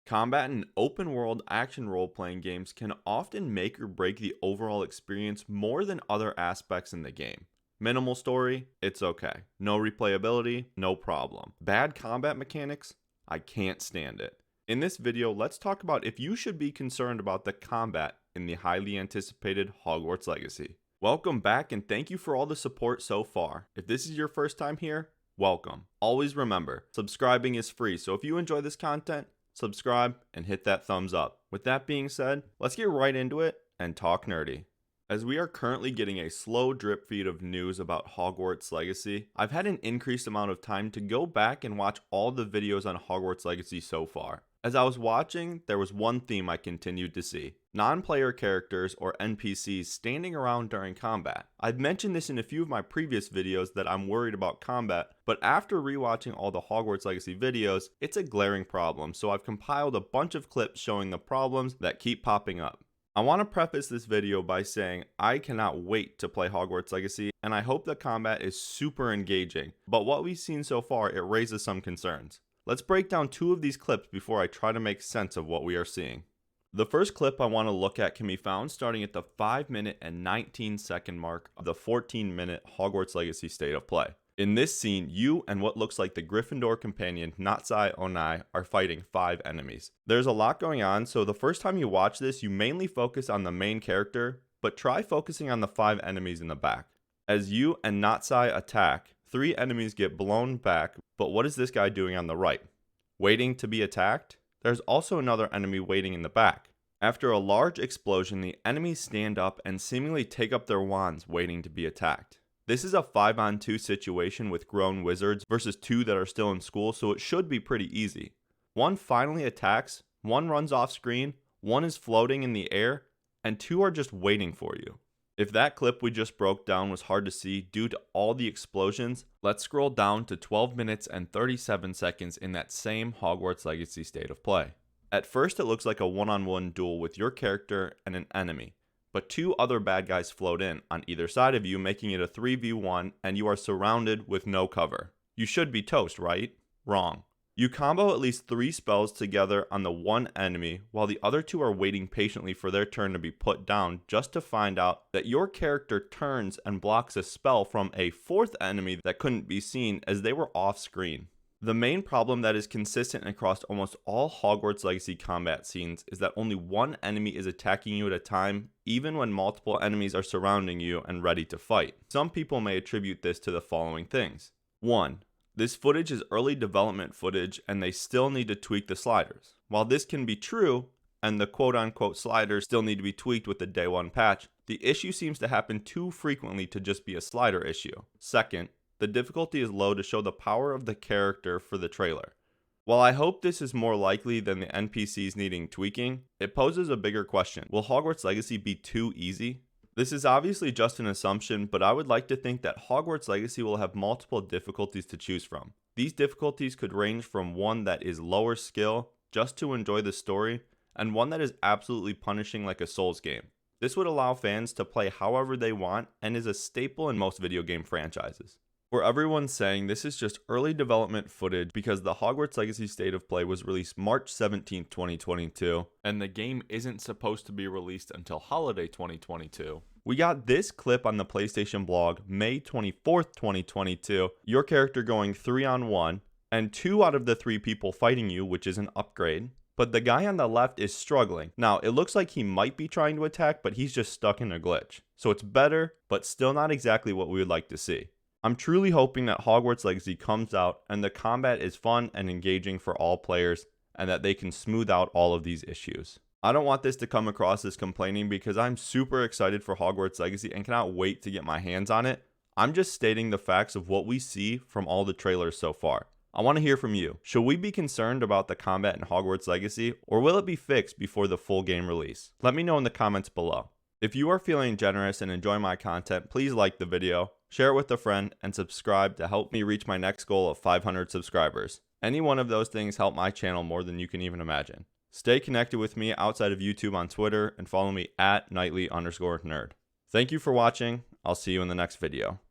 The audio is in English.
Combat in open world action role playing games can often make or break the overall experience more than other aspects in the game. Minimal story, it's okay. No replayability, no problem. Bad combat mechanics, I can't stand it. In this video, let's talk about if you should be concerned about the combat in the highly anticipated Hogwarts Legacy. Welcome back and thank you for all the support so far. If this is your first time here, welcome. Always remember, subscribing is free, so if you enjoy this content, subscribe and hit that thumbs up. With that being said, let's get right into it and talk nerdy. As we are currently getting a slow drip feed of news about Hogwarts Legacy, I've had an increased amount of time to go back and watch all the videos on Hogwarts Legacy so far. As I was watching, there was one theme I continued to see: non-player characters or NPCs standing around during combat. I've mentioned this in a few of my previous videos that I'm worried about combat, but after rewatching all the Hogwarts Legacy videos, it's a glaring problem, so I've compiled a bunch of clips showing the problems that keep popping up. I want to preface this video by saying I cannot wait to play Hogwarts Legacy, and I hope the combat is super engaging, but what we've seen so far, it raises some concerns. Let's break down two of these clips before I try to make sense of what we are seeing. The first clip I want to look at can be found starting at the 5-minute and 19-second mark of the 14-minute Hogwarts Legacy State of Play. In this scene, you and what looks like the Gryffindor companion Natsai Onai are fighting 5 enemies. There's a lot going on, so the first time you watch this, you mainly focus on the main character, but try focusing on the 5 enemies in the back. As you and Natsai attack, 3 enemies get blown back, but what is this guy doing on the right? Waiting to be attacked? There's also another enemy waiting in the back. After a large explosion, the enemies stand up and seemingly take up their wands waiting to be attacked. This is a 5-on-2 situation with grown wizards versus 2 that are still in school, so it should be pretty easy. 1 finally attacks, 1 runs off screen, 1 is floating in the air, and 2 are just waiting for you. If that clip we just broke down was hard to see due to all the explosions, let's scroll down to 12 minutes and 37 seconds in that same Hogwarts Legacy State of Play. At first it looks like a one-on-one duel with your character and an enemy, but 2 other bad guys float in on either side of you, making it a 3v1, and you are surrounded with no cover. You should be toast, right? Wrong. You combo at least 3 spells together on the one enemy, while the other 2 are waiting patiently for their turn to be put down, just to find out that your character turns and blocks a spell from a 4th enemy that couldn't be seen as they were off screen. The main problem that is consistent across almost all Hogwarts Legacy combat scenes is that only one enemy is attacking you at a time, even when multiple enemies are surrounding you and ready to fight. Some people may attribute this to the following things. 1. This footage is early development footage and they still need to tweak the sliders. While this can be true, and the quote-unquote sliders still need to be tweaked with the day 1 patch, the issue seems to happen too frequently to just be a slider issue. Second, the difficulty is low to show the power of the character for the trailer. While I hope this is more likely than the NPCs needing tweaking, it poses a bigger question. Will Hogwarts Legacy be too easy? This is obviously just an assumption, but I would like to think that Hogwarts Legacy will have multiple difficulties to choose from. These difficulties could range from one that is lower skill, just to enjoy the story, and one that is absolutely punishing like a Souls game. This would allow fans to play however they want and is a staple in most video game franchises. For everyone saying this is just early development footage because the Hogwarts Legacy State of Play was released March 17, 2022, and the game isn't supposed to be released until holiday 2022. We got this clip on the PlayStation blog May 24th, 2022, your character going 3-on-1, and 2 out of the 3 people fighting you, which is an upgrade. But the guy on the left is struggling. Now, it looks like he might be trying to attack, but he's just stuck in a glitch. So it's better, but still not exactly what we would like to see. I'm truly hoping that Hogwarts Legacy comes out and the combat is fun and engaging for all players and that they can smooth out all of these issues. I don't want this to come across as complaining because I'm super excited for Hogwarts Legacy and cannot wait to get my hands on it. I'm just stating the facts of what we see from all the trailers so far. I want to hear from you. Should we be concerned about the combat in Hogwarts Legacy, or will it be fixed before the full game release? Let me know in the comments below. If you are feeling generous and enjoy my content, please like the video, share it with a friend, and subscribe to help me reach my next goal of 500 subscribers. Any one of those things help my channel more than you can even imagine. Stay connected with me outside of YouTube on Twitter and follow me at @nightly_nerd. Thank you for watching. I'll see you in the next video.